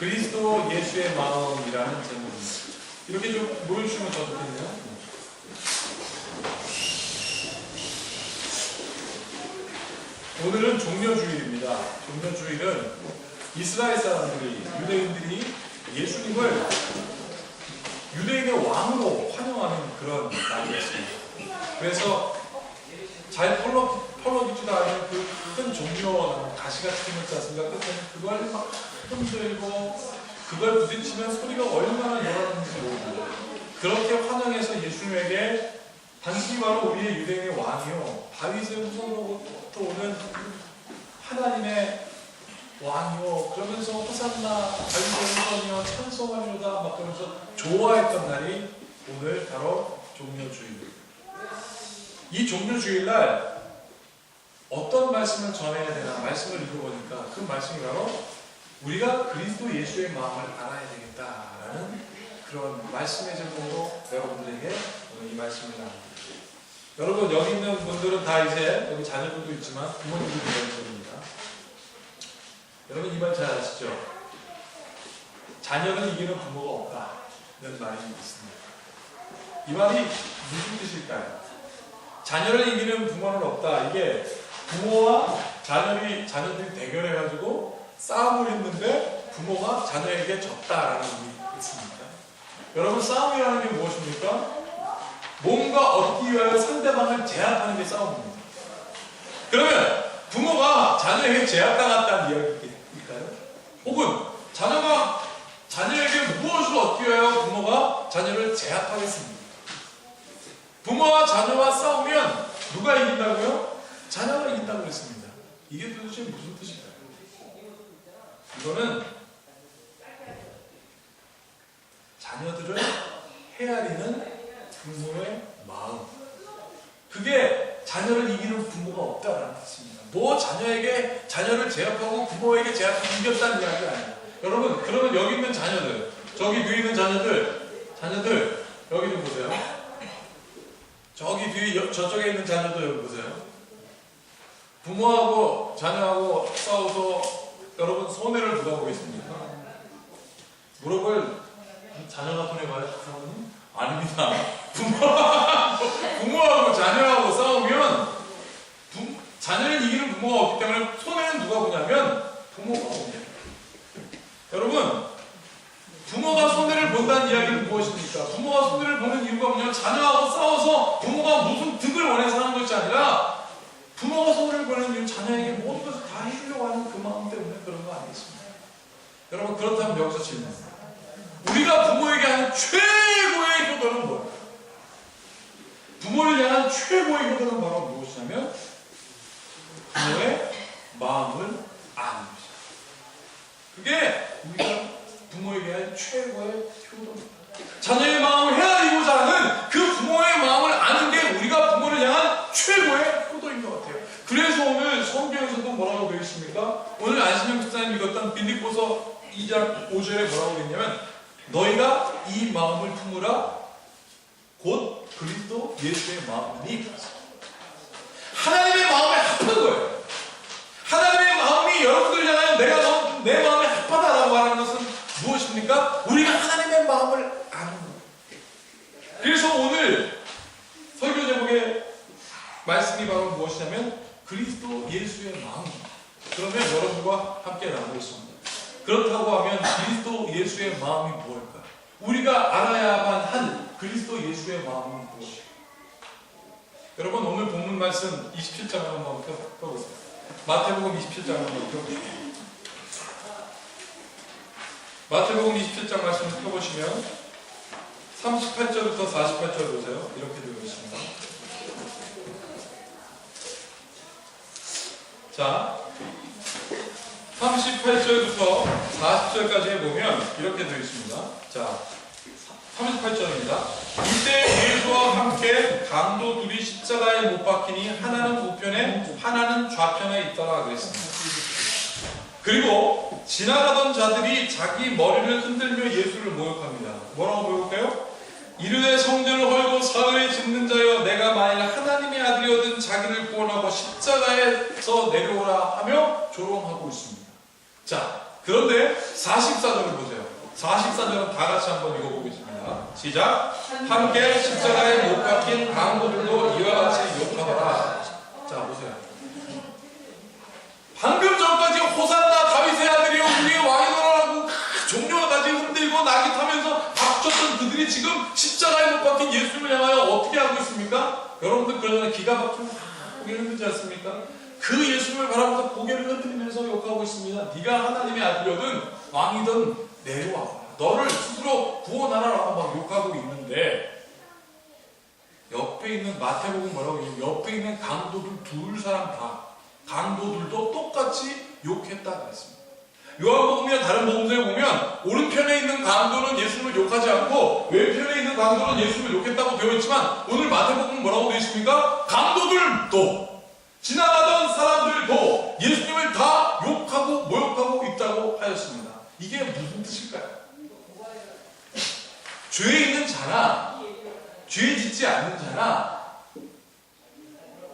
그리스도 예수의 마음이라는 제목입니다. 이렇게 좀 보여주시면 더 좋겠네요. 오늘은 종려주일입니다. 종려주일은 이스라엘 사람들이, 유대인들이 예수님을 유대인의 왕으로 환영하는 그런 날이었습니다. 그래서 잘 펄럭이지도 않은 그 큰 종려 가시같이 생겼지 않습니까? 끝에는 그걸 막 흔들고 그걸 부딪히면 소리가 얼마나 열하는지 모르고 그렇게 환영해서 예수님에게 당신이 바로 우리의 유대인의 왕이요, 다윗의 후손으로부터 오는 하나님의 왕이요, 그러면서 호산나 다윗의 후손이요 찬송하려다 막 그러면서 좋아했던 날이 오늘 바로 종려주일입니다. 이 종려주일날 어떤 말씀을 전해야 되나 말씀을 읽어보니까 그 말씀이 바로 우리가 그리스도 예수의 마음을 알아야 되겠다라는 그런 말씀의 제목으로 여러분들에게 오늘 이 말씀을 나눕니다. 여러분 여기 있는 분들은 다 이제 여기 자녀들도 있지만 부모님들도 있습니다. 여러분 이 말 잘 아시죠? 자녀를 이기는 부모가 없다는 말이 있습니다. 이 말이 무슨 뜻일까요? 자녀를 이기는 부모는 없다. 이게 부모와 자녀들이 대결해가지고 싸움을 했는데 부모가 자녀에게 졌다라는 의미가 있습니다. 여러분 싸움이라는 게 무엇입니까? 뭔가 얻기 위하여 상대방을 제압하는 게 싸움입니다. 그러면 부모가 자녀에게 제압당했다는 이야기일까요? 혹은 자녀가 자녀에게 무엇을 얻기 위하여 부모가 자녀를 제압하겠습니다. 부모와 자녀와 싸우면 누가 이긴다고요? 자녀가 이긴다고 그랬습니다. 이게 도대체 무슨 뜻일까요? 이거는 자녀들을 헤아리는 부모의 마음, 그게 자녀를 이기는 부모가 없다라는 뜻입니다. 뭐 자녀에게 자녀를 제압하고 부모에게 제압하고 이겼다는 이야기가 아니에요. 여러분 그러면 여기 있는 자녀들, 저기 뒤에 있는 자녀들 여기 좀 보세요. 저기 뒤에 저쪽에 있는 자녀도 여기 보세요. 부모하고 자녀하고 싸워서 여러분 손해를 누가 보겠습니까? 무릎을 자녀가 손해봐요? 사모님? 아닙니다. 부모하고 자녀하고 싸우면 자녀를 이기는 부모가 없기 때문에 손해는 누가 보냐면 부모가 보냐. 여러분 부모가 손해를 본다는 이야기는 무엇입니까? 부모가 손해를 보는 이유가 뭐냐면 자녀하고 싸워서 부모가 무슨 득을 원해서 하는 것이 아니라 부모가 손해를 보는 이유는 자녀에게 모든 것을 다 해주려고 하는 그 마음 때문에 그런 거 아니겠습니까? 여러분 그렇다면 여기서 질문합니다. 우리가 부모에게 하는 최고의 효도는 뭐예요? 부모를 향한 최고의 효도는 바로 무엇이냐면 부모의 마음을 아는 것입니다. 그게 우리가 부모에게 한 최고의 효도입니다. 자녀의 마음을 헤아리고자 하는 그 부모의 마음을 아는 게 우리가 부모를 향한 최고의 효도인 것 같아요. 그래서 오늘 성경에서도 뭐라고 되어 있습니까? 오늘 안신영 집사님 읽었던 빌립보서 2장 5절에 뭐라고 되어 있냐면 너희가 이 마음을 품으라 곧 그리스도 예수의 마음이니. 하나님의 마음에 합한 거예요. 하나님의 마음이 여러분들 향하여 내 마음에 합하다라고 하는 것은 무엇입니까? 우리가 하나님의 마음을 아는 거예요. 그래서 오늘 설교 제목의 말씀이 바로 무엇이냐면 그리스도 예수의 마음입니다. 그러면 여러분과 함께 나누겠습니다. 그렇다고 하면 그리스도 예수의 마음이 무엇일까요? 우리가 알아야만 한 그리스도 예수의 마음은 무엇일까요? 여러분 오늘 본문 말씀 27장을 한번 펴보세요. 마태복음 27장을 한번 펴보시죠. 마태복음 27장 말씀을 펴보시면 38절부터 48절 보세요. 이렇게 되어 있습니다. 자, 38절부터 40절까지 보면 이렇게 되어 있습니다. 자, 38절입니다. 이때 예수와 함께 강도 둘이 십자가에 못 박히니 하나는 우편에 하나는 좌편에 있더라 그랬습니다. 그리고 지나가던 자들이 자기 머리를 흔들며 예수를 모욕합니다. 뭐라고 모욕해요? 이르되 성전을 헐고 사흘에 짓는 자여 내가 만일 하나님의 아들이거든 자기를 구원하고 십자가에서 내려오라 하며 조롱하고 있습니다. 자, 그런데 44절을 보세요. 44절은 다 같이 한번 읽어보겠습니다. 시작. 함께 십자가에 못 박힌 강도들도 이와 같이 욕하더라. 자, 보세요. 방금 전까지 호산나 다윗의 아들이여 우리의 왕이노라고 종려가지 흔들고 낙이 타면서 박쳤던 그들이 지금 십자가에 못 박힌 예수님을 향하여 어떻게 하고 있습니까? 여러분들 그러잖아요. 기가 막히면 고개를 흔들지 않습니까? 그 예수님을 바라보면서 고개를 흔들면서 욕하고 있습니다. 네가 하나님의 아들이든 왕이든 내려와. 너를 스스로 구원하라라고 막 욕하고 있는데 옆에 있는 마태복음 뭐라고 해요? 옆에 있는 강도들 둘 사람 다 강도들도 똑같이 욕했다고 했습니다. 요한복음이나 다른 복음서에 보면 오른편에 있는 강도는 예수님을 욕하지 않고 왼편에 있는 강도는 예수님을 욕했다고 되어 있지만 오늘 마태복음은 뭐라고 되어 있습니까? 강도들도 지나가던 사람들도 예수님을 다 욕하고 모욕하고 있다고 하였습니다. 이게 무슨 뜻일까요? 죄에 있는 자나 죄 짓지 않는 자나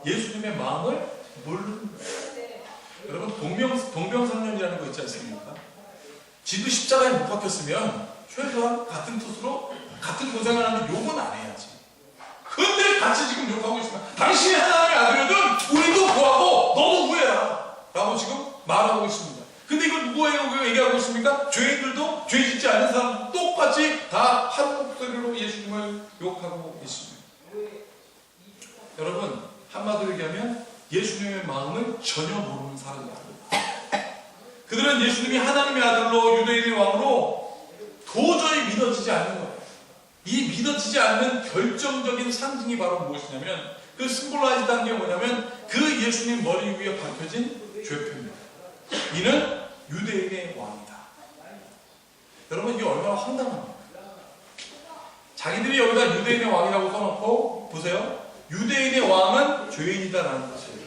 예수님의 마음을 모르는 거예요. 여러분 동병상련이라는 거 있지 않습니까? 지도 십자가에 못 박혔으면 최소한 같은 뜻으로 같은 고생을 하는데 욕은 안 해야지. 근데 같이 지금 욕하고 있으면 당신이 하나님의 아들이든 우리도 구하고 너도 구해라 라고 지금 말하고 있습니다. 근데 이걸 누구에게 얘기하고 있습니까? 죄인들도 죄 짓지 않는 사람도 똑같이 다 한 목소리로 예수님을 욕하고 있습니다. 여러분 한마디로 얘기하면 예수님의 마음을 전혀 모르는 사람입니다. 그들은 예수님이 하나님의 아들로 유대인의 왕으로 도저히 믿어지지 않는 거예요. 이 믿어지지 않는 결정적인 상징이 바로 무엇이냐면 그 심볼라이즈한 게 뭐냐면 그 예수님 머리 위에 박혀진 죄표입니다. 이는 유대인의 왕이다. 여러분 이게 얼마나 황당합니까? 자기들이 여기다 유대인의 왕이라고 써놓고 보세요. 유대인의 왕은 죄인이다라는 것이에요.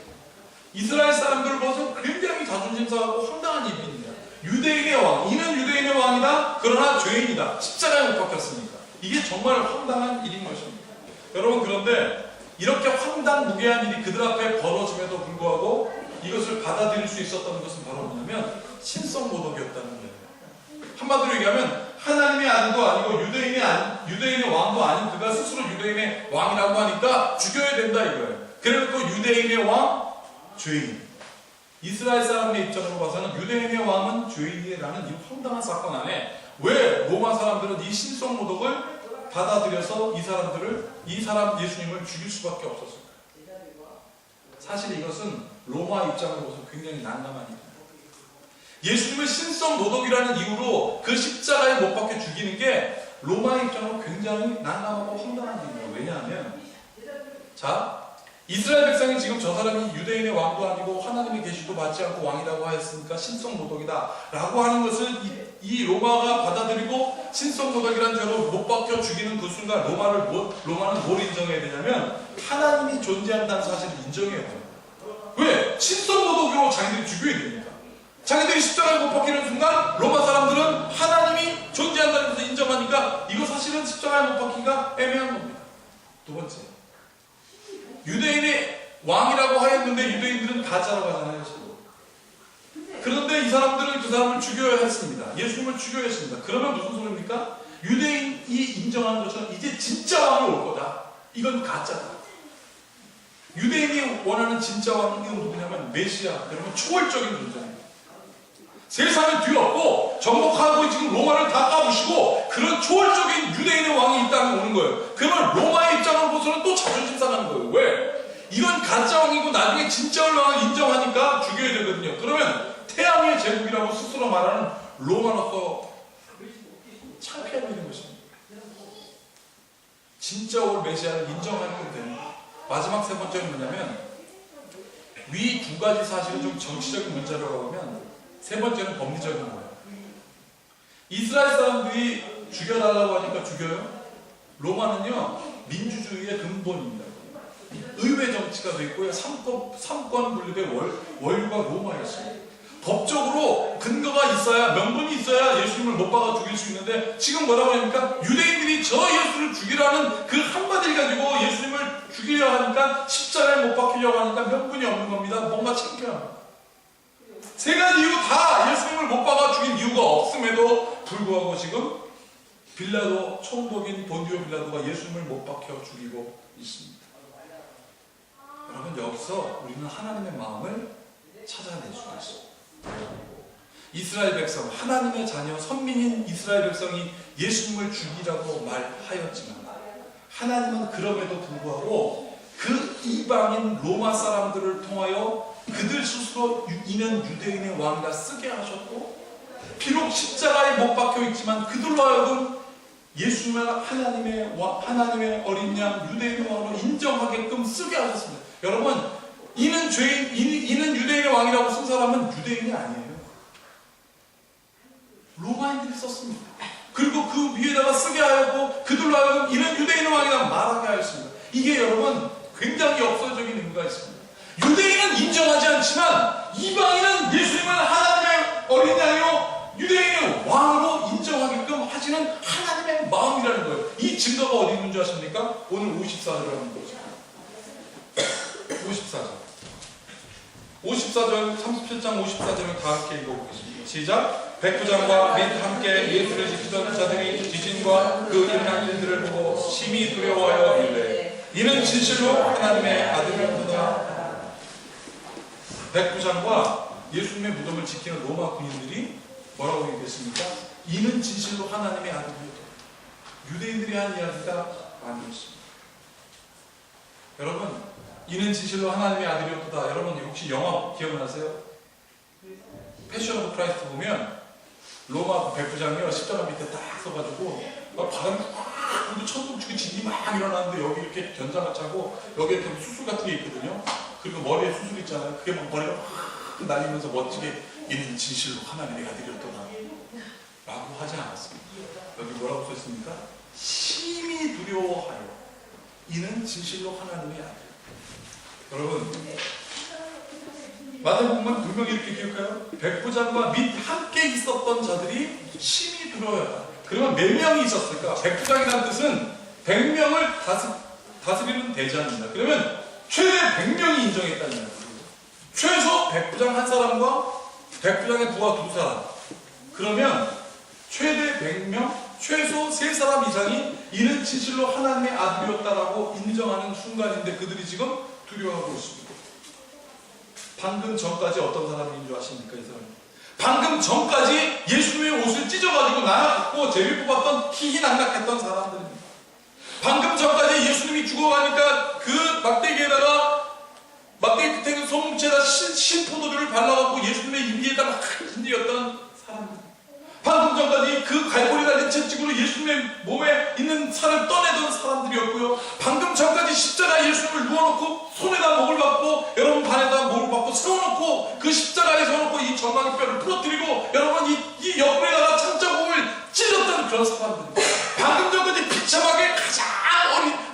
이스라엘 사람들을 봐서 굉장히 자존심 상하고 황당한 일입니다. 유대인의 왕, 이는 유대인의 왕이다. 그러나 죄인이다. 십자가에 못 박혔으니까. 이게 정말 황당한 일인 것입니다. 여러분 그런데 이렇게 황당무계한 일이 그들 앞에 벌어짐에도 불구하고 이것을 받아들일 수 있었던 것은 바로 뭐냐면 신성모독이었다는 거예요. 한마디로 얘기하면 하나님의 아들도 아니고 유대인의 왕도 아닌 그가 스스로 유대인의 왕이라고 하니까 죽여야 된다 이거예요. 그래서 유대인의 왕, 죄인. 이스라엘 사람의 입장으로 봐서는 유대인의 왕은 죄인이라는 이 황당한 사건 안에 왜 로마 사람들은 이 신성모독을 받아들여서 이 사람 예수님을 죽일 수밖에 없었을까요? 사실 이것은 로마 입장으로 봐서 굉장히 난감한 일입니다. 예수님을 신성모독이라는 이유로 그 십자가에 못 박혀 죽이는 게 로마 입장으로 굉장히 난감하고 황당한 일입니다. 왜냐하면 이스라엘 백성이 지금 저 사람이 유대인의 왕도 아니고 하나님의 계시도 받지 않고 왕이라고 하였으니까 신성모독이다 라고 하는 것을 이 로마가 받아들이고 신성모독이라는 죄로 못 박혀 죽이는 그 순간 로마는 뭘 인정해야 되냐면 하나님이 존재한다는 사실을 인정해야 돼요. 왜? 신성모독으로 자기들이 죽여야 됩니까? 자기들이 십자가에 못 박히는 순간 로마 사람들은 하나님이 존재한다는 것을 인정하니까 이거 사실은 십자가에 못 박히기가 애매한 겁니다. 두 번째, 유대인의 왕이라고 하였는데 유대인들은 가짜라고 하잖아요. 그런데 이 사람들은 그 사람을 죽여야 했습니다. 예수님을 죽여야 했습니다. 그러면 무슨 소리입니까? 유대인이 인정하는 것처럼 이제 진짜 왕이 올 거다. 이건 가짜다. 유대인이 원하는 진짜 왕은 누구냐면 메시아, 그러면 초월적인 존재입니다. 세상에 뒤엎고 정복하고 지금 로마를 다 까부시고 그런 초월적인 유대인의 왕이 이 땅에 오는 거예요. 그러면 로마의 입장으로 보서는 또 자존심 상하는 거예요. 왜? 이건 가짜 왕이고 나중에 진짜 왕을 인정하니까 죽여야 되거든요. 그러면 태양의 제국이라고 스스로 말하는 로마로서 창피한 일인 것입니다. 진짜 올 메시아를 인정할 건데 마지막 세 번째는 뭐냐면 위 두 가지 사실은 좀 정치적인 문제라고 하면 세 번째는 법리적인 거예요. 이스라엘 사람들이 죽여달라고 하니까 죽여요. 로마는요 민주주의의 근본입니다. 의회 정치가 돼 있고요. 삼권 분립의 원류가 로마였어요. 법적으로 근거가 있어야 명분이 있어야 예수님을 못 박아 죽일 수 있는데 지금 뭐라고 합니까? 유대인들이 저 예수를 죽이라는 그 한마디를 가지고 예수님을 죽이려고 하니까 십자가에 못 박히려고 하니까 명분이 없는 겁니다. 뭔가 창피합니다. 세 가지 이유 다 예수님을 못 박아 죽인 이유가 없음에도 불구하고 지금 빌라도, 총독인 본디오 빌라도가 예수님을 못 박혀 죽이고 있습니다. 여러분, 여기서 우리는 하나님의 마음을 찾아낼 수가 있습니다. 이스라엘 백성, 하나님의 자녀, 선민인 이스라엘 백성이 예수님을 죽이라고 말하였지만 하나님은 그럼에도 불구하고 그 이방인 로마 사람들을 통하여 그들 스스로 이는 유대인의 왕이라 쓰게 하셨고, 비록 십자가에 못 박혀 있지만 그들로 하여금 예수님을 하나님의 어린 양 유대인의 왕으로 인정하게끔 쓰게 하셨습니다. 여러분, 이는 유대인의 왕이라고 쓴 사람은 유대인이 아니에요. 로마인들이 썼습니다. 그리고 그 위에다가 쓰게 하였고 그들로 하여금 이는 유대인의 왕이라고 말하게 하였습니다. 이게 여러분 굉장히 역설적인 의미가 있습니다. 유대인은 인정하지 않지만 이방인은 예수님을 하나님의 어린 양이요 유대인의 왕으로 인정하게끔 하시는 하나님의 마음이라는 거예요. 이 증거가 어디 있는 줄 아십니까? 오늘 54절을 하는 거죠. 54절 37장 54절을 다 함께 읽어보겠습니다. 시작. 백부장과 및 함께 예수를 지키던 자들이 지진과 그 일어난 일들을 보고 심히 두려워하여 이르되 이는 진실로 하나님의 아들이로다. 백부장과 예수님의 무덤을 지키는 로마 군인들이 뭐라고 얘기했습니까? 이는 진실로 하나님의 아들이로다. 유대인들이 한 이야기가 아니었습니다. 여러분, 이는 진실로 하나님의 아들이었다. 여러분 혹시 영화 기억나세요? 패션 오브 크라이스트 보면 로마 백부장이요 십자가 밑에 딱 서가지고 바람이 막 불고 천둥 치고 진이 막 일어나는데 여기 이렇게 견장을 차고 여기 이렇게 수술 같은 게 있거든요. 그리고 머리에 수술 있잖아요. 그게 막 머리가 막 날리면서 멋지게 이는 진실로 하나님의 아들이었다 라고 하지 않았습니다. 여기 뭐라고 써있습니까? 심히 두려워하여 이는 진실로 하나님의 아들. 여러분, 마태복음은 분명히 이렇게 기록해요. 백부장과 및 함께 있었던 자들이 심히 두려워했다. 그러면 몇 명이 있었을까? 백부장이라는 뜻은 100명을 다스리는 대장입니다. 그러면 최대 100명이 인정했다는 거예요. 최소 백부장 한 사람과 백부장의 부하 2사람. 그러면 최대 100명, 최소 3사람 이상이 이는 진실로 하나님의 아들이었다라고 인정하는 순간인데 그들이 지금 두려워하고 있습니다. 방금 전까지 어떤 사람인 줄 아십니까? 이 사람. 방금 전까지 예수님의 옷을 찢어가지고 나눠갖고 제비 뽑았던 희희낙낙했던 사람들입니다. 방금 전까지 예수님이 죽어가니까 그 막대기에다가 막대기 끝에 소금채에다 신포도주를 발라갖고 예수님의 입에다 막 흔들었던 사람들. 방금 전까지 그 갈고리 달린 채찍으로 예수님의 몸에 있는 살을 떠내던 사람들이었고요. 방금 전까지 십자가에 예수님을 누워놓고 손에다 목을 박고 여러분 발에다 목을 박고 세워놓고 그 십자가에 세워놓고 이 정강이 뼈를 부러뜨리고 여러분 이 옆구리에다가 창자국을 찔렀던 그런 사람들. 방금 전까지 비참하게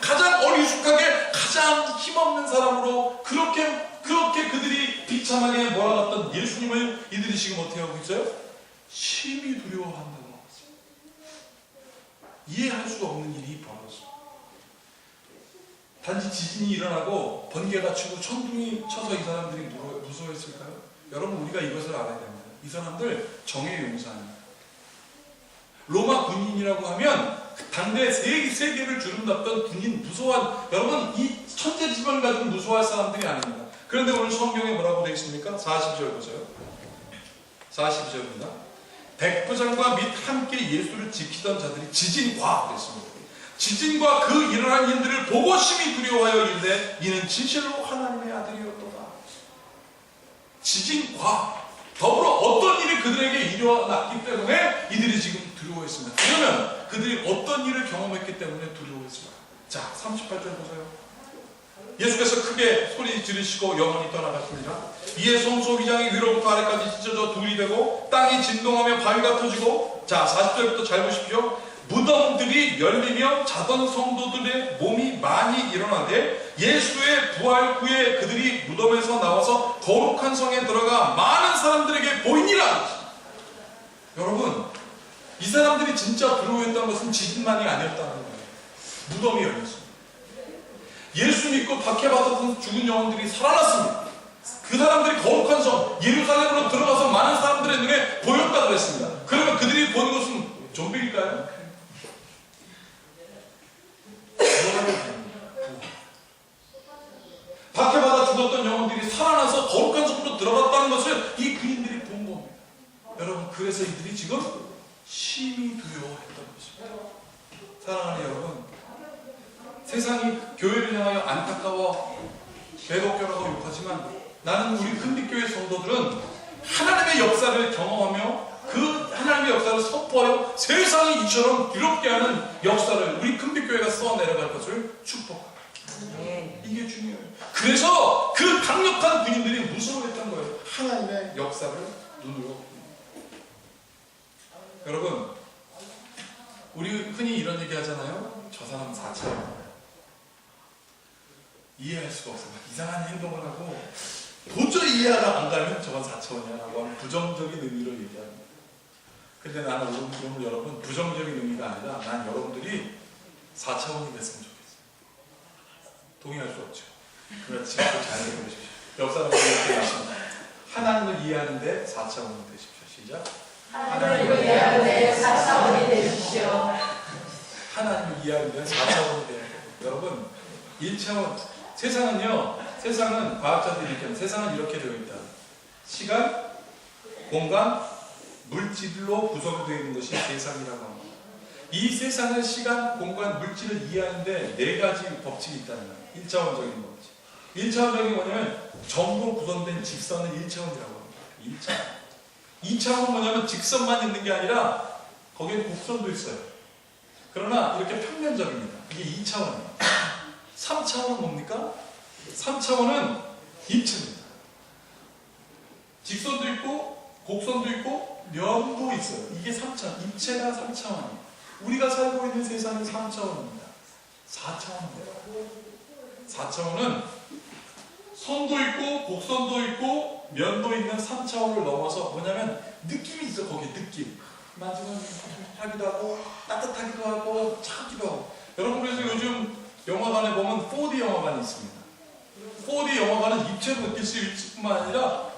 가장 어리숙하게 가장 힘없는 사람으로 그렇게 그들이 비참하게 몰아갔던 예수님을 이들이 지금 어떻게 하고 있어요? 심히 두려워한다고 하고 있습니다. 이해할 수가 없는 일이 벌어졌습니다. 단지 지진이 일어나고 번개가 치고 천둥이 쳐서 이 사람들이 무서워했을까요? 여러분 우리가 이것을 알아야 됩니다. 이 사람들 정의 용사입니다. 로마 군인이라고 하면 당대 세계를 주름잡던 군인 무서워한 여러분 이 천재지변 가지고 무서워할 사람들이 아닙니다. 그런데 오늘 성경에 뭐라고 되어 있습니까? 40절 보세요. 40절입니다. 백부장과 및 함께 예수를 지키던 자들이 지진과 그랬습니다. 지진과 그 일어난 일들을 보고 심히 두려워하여 이르되 이는 진실로 하나님의 아들이었도다. 지진과 더불어 어떤 일이 그들에게 일어났기 때문에 이들이 지금 두려워했습니다. 그러면 그들이 어떤 일을 경험했기 때문에 두려워했습니다. 자, 38절 보세요. 예수께서 크게 소리 지르시고 영원히 떠나갔습니다. 이에 성소 위장이 위로부터 아래까지 찢어져 둘이 되고 땅이 진동하며 바위가 터지고, 자 40절부터 잘 보십시오. 무덤들이 열리며 자던 성도들의 몸이 많이 일어나되 예수의 부활 후에 그들이 무덤에서 나와서 거룩한 성에 들어가 많은 사람들에게 보이니라. 여러분 이 사람들이 진짜 두려워했던 것은 지진만이 아니었다는 거예요. 무덤이 열렸습니다. 예수 믿고 박해받았던 죽은 영혼들이 살아났습니다. 그 사람들이 거룩한 성 예루살렘으로 들어가서 많은 사람들의 눈에 보였다고 했습니다. 그러면 그들이 본 것은 좀비일까요? 박해받아 죽었던 영혼들이 살아나서 거룩한 성으로 들어갔다는 것을 이 그인들이 본 겁니다. 여러분, 그래서 이들이 지금 심히 두려워했던 것입니다. 사랑하는 여러분, 세상이 교회를 향하여 안타까워 배덕교라고 욕하지만 나는 우리 큰빛교회 성도들은 하나님의 역사를 경험하며 그 하나님의 역사를 선포하여 세상이 이처럼 두렵게 하는 역사를 우리 큰빛교회가 써내려갈 것을 축복합니다. 이게 중요해요. 그래서 그 강력한 군인들이 무서워했던 거예요. 하나님의 역사를 눈으로. 여러분, 우리 흔히 이런 얘기 하잖아요. 저 사람 4차원 이해할 수가 없어요. 이상한 행동을 하고 도저히 이해가 안 가면 저건 4차원이야 라고 하는 부정적인 의미로 얘기합니다. 근데 나는 오늘 여러분 부정적인 의미가 아니라 난 여러분들이 4차원이 됐으면 좋겠어요. 동의할 수 없죠. 그렇지. 잘 들어보십시오. 옆 사람들이 이렇게 하십니다. 하나님을 이해하는데 4차원이 되십시오. 시작. 하나님을 이해하는데 4차원이 되십시오. 하나님을 이해하는데 4차원이 돼야 돼요. 여러분, 1차원 세상은 과학자들이 이렇게 세상은 이렇게 되어 있다. 시간, 공간, 물질로 구성되어 있는 것이 세상이라고 합니다. 이 세상은 시간, 공간, 물질을 이해하는데 4가지 법칙이 있다는 거예요. 1차원적인 법칙. 1차원적인 뭐냐면 전부 구성된 직선은 1차원이라고 합니다. 1차원. 2차원은 뭐냐면 직선만 있는 게 아니라 거기에 곡선도 있어요. 그러나 이렇게 평면적입니다. 이게 2차원이에요. 3차원은 뭡니까? 3차원은 입체입니다. 직선도 있고 곡선도 있고 면도 있어요. 이게 3차원. 입체가 3차원이에요. 우리가 살고 있는 세상은 3차원입니다. 4차원입니다. 4차원은 선도 있고 곡선도 있고 면도 있는 3차원을 넘어서 뭐냐면 느낌이 있어. 거기에 느낌. 만지면 하기도 하고 따뜻하기도 하고 차기도 하고. 여러분, 그래서 요즘 영화관에 보면 4D 영화관이 있습니다. 4D 영화관은 입체로 느낄 수 있을 뿐만 아니라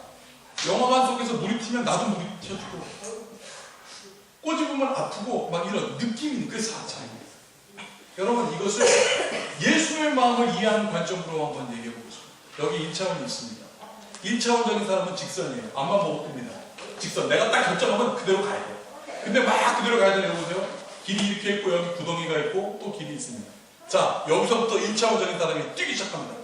영화관 속에서 물이 튀면 나도 물이 튀어주고 꼬집으면 아프고 막 이런 느낌이 있는 그 4차원입니다. 여러분, 이것을 예수의 마음을 이해하는 관점으로 한번 얘기해 보겠습니다. 여기 1차원이 있습니다. 1차원적인 사람은 직선이에요. 앞만 보고 뜹니다. 직선. 내가 딱 결정하면 그대로 가야 돼요. 근데 막 그대로 가야 되는 거 보세요. 길이 이렇게 있고 여기 구덩이가 있고 또 길이 있습니다. 자, 여기서부터 1차원적인 사람이 뛰기 시작합니다.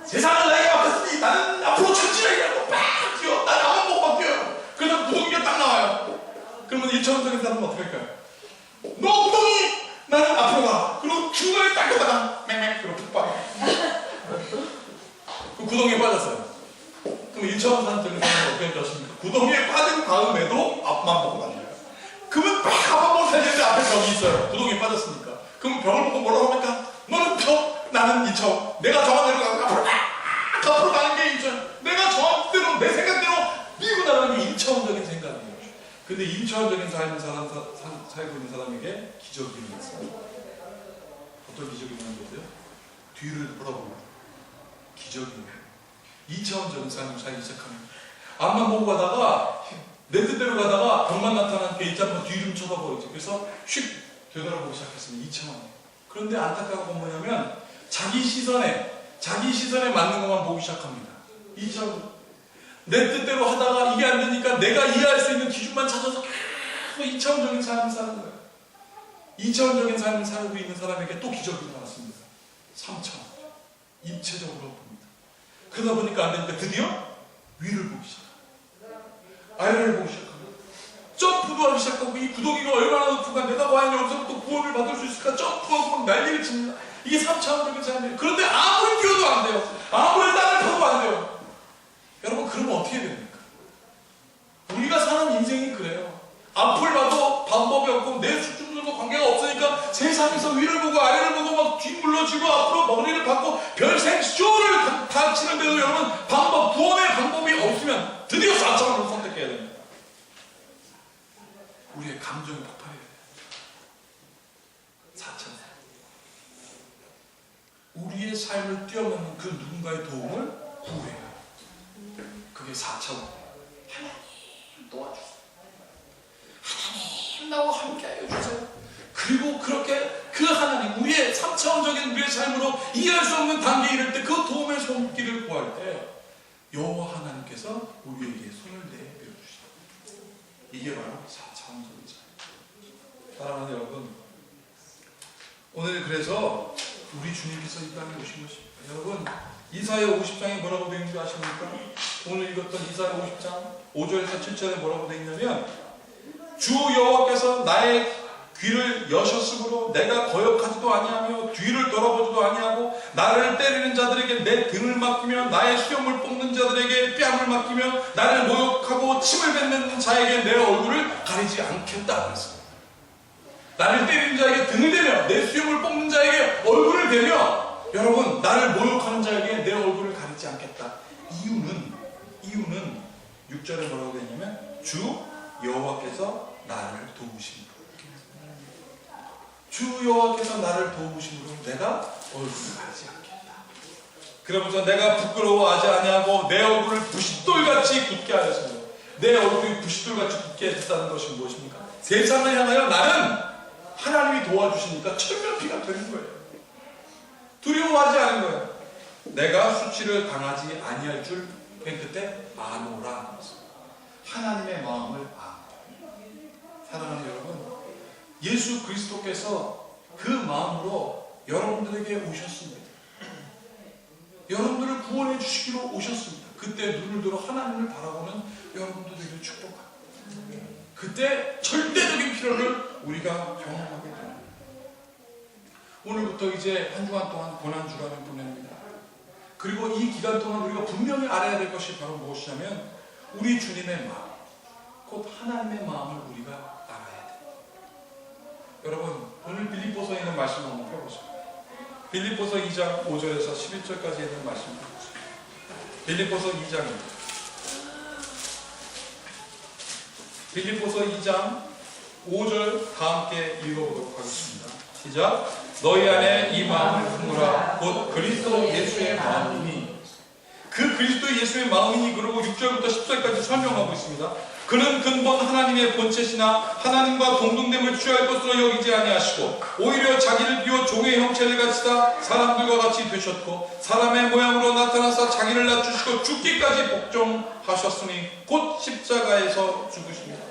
세상을 나에게 맡겼으니 나는 앞으로 천지를 하고 막 뛰어. 난 아무 못 막 뛰어요. 그러다 구덩이가 딱 나와요. 그러면 1차원적인 사람은 어떻게 할까요? 너 구덩이! 나는 앞으로 가. 그리고 중간에 딱 가다가 맹맹 그리고 푹 빠져. 그 구덩이에 빠졌어요. 그럼 1차원 사람적인 사람은 어떻게 하십니까? 구덩이에 빠진 다음에도 앞만 보고 다녀요. 그러면 막 앞만 보고 살는데 앞에 벽이 있어요. 구덩이에 빠졌으니까. 그럼 벽을 보고 뭐라고 합니까? 너는 벽, 나는 2차원. 내가 정한 대로 가고 앞으로 가는 게 2차원. 내가 정한 대로 내 생각대로 밀고 나가는 게 1차원적인 생각이에요. 근데 2차원적인 삶을 살고 있는 사람에게 기적이 일어났어요. 어떤 기적이 일어난 거세요? 뒤를 돌아보고 기적이 일어나요. 2차원적인 삶을 살기 시작합니다. 앞만 보고 가다가 내 뜻대로 가다가 벽만 나타나는 게 일단 한번 뒤 좀 쳐다보겠죠. 그래서 휙 되돌아보기 시작했습니다. 2차원. 그런데 안타까운 건 뭐냐면 자기 시선에 맞는 것만 보기 시작합니다. 2차원. 내 뜻대로 하다가 이게 안 되니까 내가 이해할 수 있는 기준만 찾아서 계속 2차원적인 삶을 사는 거예요. 2차원적인 삶을 살고 있는 사람에게 또 기적이 나왔습니다. 3차원. 입체적으로 봅니다. 그러다 보니까 안 되니까 드디어 위를 보기 시작합니다. 아래를 보기 시작합니다. 점프도 하기 시작하고 이 구덩이가 얼마나 높은가 내가 과연 여기서부터 구원을 받을 수 있을까 점프하고 막 난리를 칩니다. 이게 3차원적인 삶이에요. 그런데 아무리 뛰어도 안 돼요. 아무리 땅을 파도 안 돼요. 여러분, 그러면 어떻게 됩니까? 우리가 사는 인생이 그래요. 앞을 봐도 방법이 없고 내 수준과 관계가 없으니까 세상에서 위를 보고 아래를 보고 막 뒷물러지고 앞으로 머리를 받고 별생 쇼를 다 치는데도 여러분 구원의 방법이 없으면 드디어 4차원을 선택해야 됩니다. 우리의 감정이 폭발해야 돼요. 4차원. 우리의 삶을 뛰어넘는 그 누군가의 도움을 구해야 해요. 그게 4차원. 하나님 도와주세요. 하나님 나와 함께하여 주세요. 그리고 그렇게 그 하나님, 우리의 3차원적인 우리의 삶으로 이해할 수 없는 단계에 이를 때 그 도움의 손길을 구할 때 여호와 하나님께서 우리에게 손을 내밀어 주시다. 이게 바로 4차원적인 삶. 사랑하는 여러분, 오늘 그래서 우리 주님께서 이 땅에 오신 것입니다. 여러분, 이사야 50장에 뭐라고 되어 있는지 아십니까? 오늘 읽었던 이사야 50장 5절에서 7절에 뭐라고 되어 있냐면, 주 여호와께서 나의 귀를 여셨으므로 내가 거역하지도 아니하며 뒤를 돌아보지도 아니하고 나를 때리는 자들에게 내 등을 맡기며 나의 수염을 뽑는 자들에게 뺨을 맡기며 나를 모욕하고 침을 뱉는 자에게 내 얼굴을 가리지 않겠다 그랬어요. 나를 때리는 자에게 등을 대며 내 수염을 뽑는 자에게 얼굴을 대며, 여러분, 나를 모욕하는 자에게 내 얼굴을 가리지 않겠다. 이유는 6절에 뭐라고 되어 있냐면, 주 여호와께서 나를 도우십니다. 주 여호와께서 나를 도우심으로 내가 얼굴을 가리지 않겠다. 그러면서 내가 부끄러워하지 아니하고 내 얼굴을 부싯돌같이 굳게 하였으며, 내 얼굴이 부싯돌같이 굳게 했다는 것이 무엇입니까? 세상을 향하여 나는 하나님이 도와주시니까 철면피가 되는 거예요. 두려워하지 않은 거예요. 내가 수치를 당하지 아니할 줄 맨 끝에 아노라. 하나님의 마음을 아노라. 사랑하는 여러분, 예수 그리스도께서 그 마음으로 여러분들에게 오셨습니다. 여러분들을 구원해 주시기로 오셨습니다. 그때 눈을 들어 하나님을 바라보는 여러분들에게 축복합니다. 그때 절대적인 필요를 우리가 경험하게 됩니다. 오늘부터 이제 한 주간 동안 고난주간을 보냅니다. 그리고 이 기간 동안 우리가 분명히 알아야 될 것이 바로 무엇이냐면, 우리 주님의 마음, 곧 하나님의 마음을 우리가 알아야 돼요. 여러분, 오늘 빌립보서에 있는 말씀 한번 펴보세요. 빌립보서 2장 5절에서 11절까지 있는 말씀 펴보세요. 빌립보서 2장입니다. 빌립보서 2장 5절 다 함께 읽어보도록 하겠습니다. 시작. 너희 안에 이 마음을 품으라. 곧 그리스도 예수의 마음이니. 그 그리스도 예수의 마음이니. 그러고 6절부터 10절까지 설명하고 있습니다. 그는 근본 하나님의 본체시나 하나님과 동등됨을 취할 것으로 여기지 아니하시고 오히려 자기를 비워 종의 형체를 가지다 사람들과 같이 되셨고 사람의 모양으로 나타나사 자기를 낮추시고 죽기까지 복종하셨으니 곧 십자가에서 죽으십니다.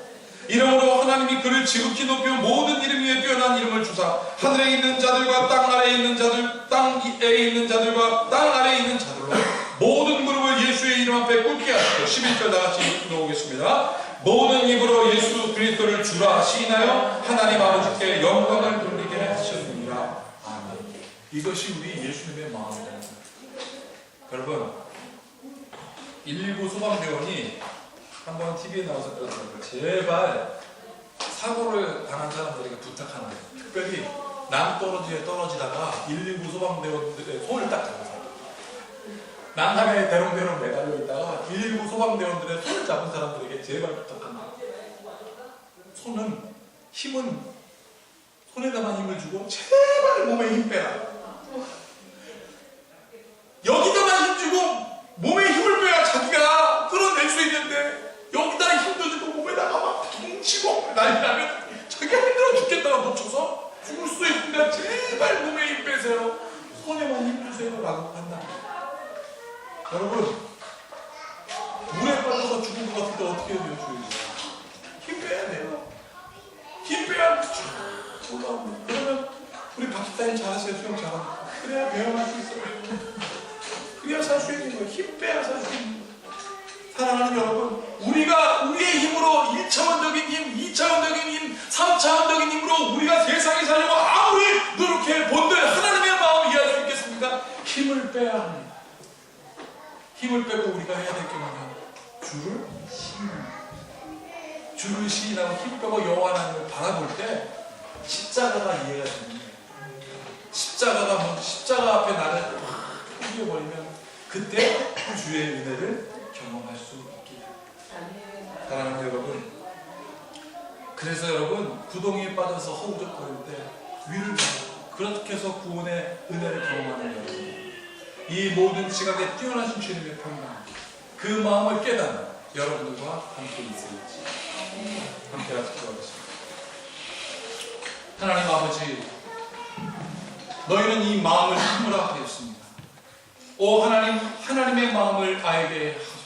이러므로 하나님이 그를 지극히 높여 모든 이름 위에 뛰어난 이름을 주사 하늘에 있는 자들과 땅 아래에 있는 자들, 땅에 있는 자들과 땅 아래에 있는 자들로 모든 무릎을 예수의 이름 앞에 꿇게 하시고, 11절 다같이 읽어보겠습니다. 모든 입으로 예수 그리스도를 주라 시인하여 하나님 아버지께 영광을 돌리게 하셨느니라. 아멘. 이것이 우리 예수님의 마음이다. 여러분, 119 소방대원이 한번 TV에 나와서 그러더라고요. 제발 사고를 당한 사람들에게 부탁하는 거예요. 특별히 남떨어지에 떨어지다가 119 소방대원들의 손을 딱 잡아서 난간에 대롱대롱 매달려 있다가 119 소방대원들의 손을 잡은 사람들에게 제발 부탁한다. 힘은 손에다만 힘을 주고 제발 몸에 힘 빼라. 여기다만 힘 주고 몸에 힘을 빼야 자기가 끌어낼 수 있는데, 여기다 힘도 주고 몸에다가 막 퉁치고 난리 나면 자기가 힘들어 죽겠다가 놓쳐서 죽을 수 있으니까 제발 몸에 힘 빼세요. 손에만 힘 주세요. 라고 한다. 여러분, 물에 빠져서 죽은 것 같은데 어떻게 해야 돼요? 힘 빼야 돼요. 힘 빼야 쫙 올라옵니다. 그러면 우리 박사님 잘하세요. 수영 잘하니까. 그래야 배워갈 수 있어요. 그래야 살 수 있는 거예요. 힘 빼야 살 수 있는 거예요. 사랑하는 여러분, 우리가 우리의 힘으로 1차원적인 힘, 2차원적인 힘, 3차원적인 힘으로 우리가 세상에 살려고 아무리 노력해 본들 하나님의 마음을 이해할 수 있겠습니까? 힘을 빼야 합니다. 힘을 빼고 우리가 해야 될 게 뭐냐? 주를 시인하고 힘 빼고 여호와 하나님을 바라볼 때 십자가가 이해가 되는 거예요. 십자가가 뭔지, 십자가 앞에 나를 확 포기해버리면 그때 주의 은혜를 경험할 수 있게 됩니다. 사랑하는 여러분, 그래서 여러분, 구덩이에 빠져서 허우적거릴 때 위를 보고 그렇게 해서 구원의 은혜를 경험하는 여러분, 이 모든 지각에 뛰어나신 주님의 평강, 그 마음을 깨닫는 여러분들과 함께 있을지 함께 기도하겠습니다. 하나님 아버지, 너희는 이 마음을 품으라 하였습니다. 오 하나님, 하나님의 마음을 알게 하소서.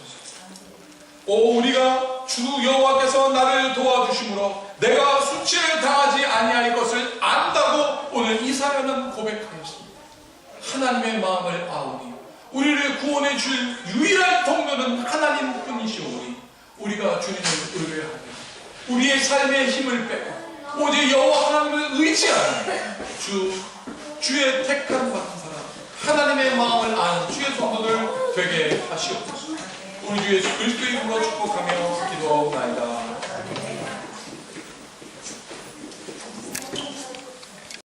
오 우리가 주 여호와께서 나를 도와주심으로 내가 수치를 당하지 아니할 것을 안다고 오늘 이 사연은 고백하였습니다. 하나님의 마음을 아오니 우리를 구원해 줄 유일한 통로는 하나님 뿐이시오니 우리가 주님을 의뢰하며 우리의 삶의 힘을 빼고 오직 여호와 하나님을 의지하는 주의 택한 받은 사람, 하나님의 마음을 아는 주의 성도들 되게 하시옵소서. 우리 주 예수 그리스도의 이름으로 축복하며 기도하옵나이다.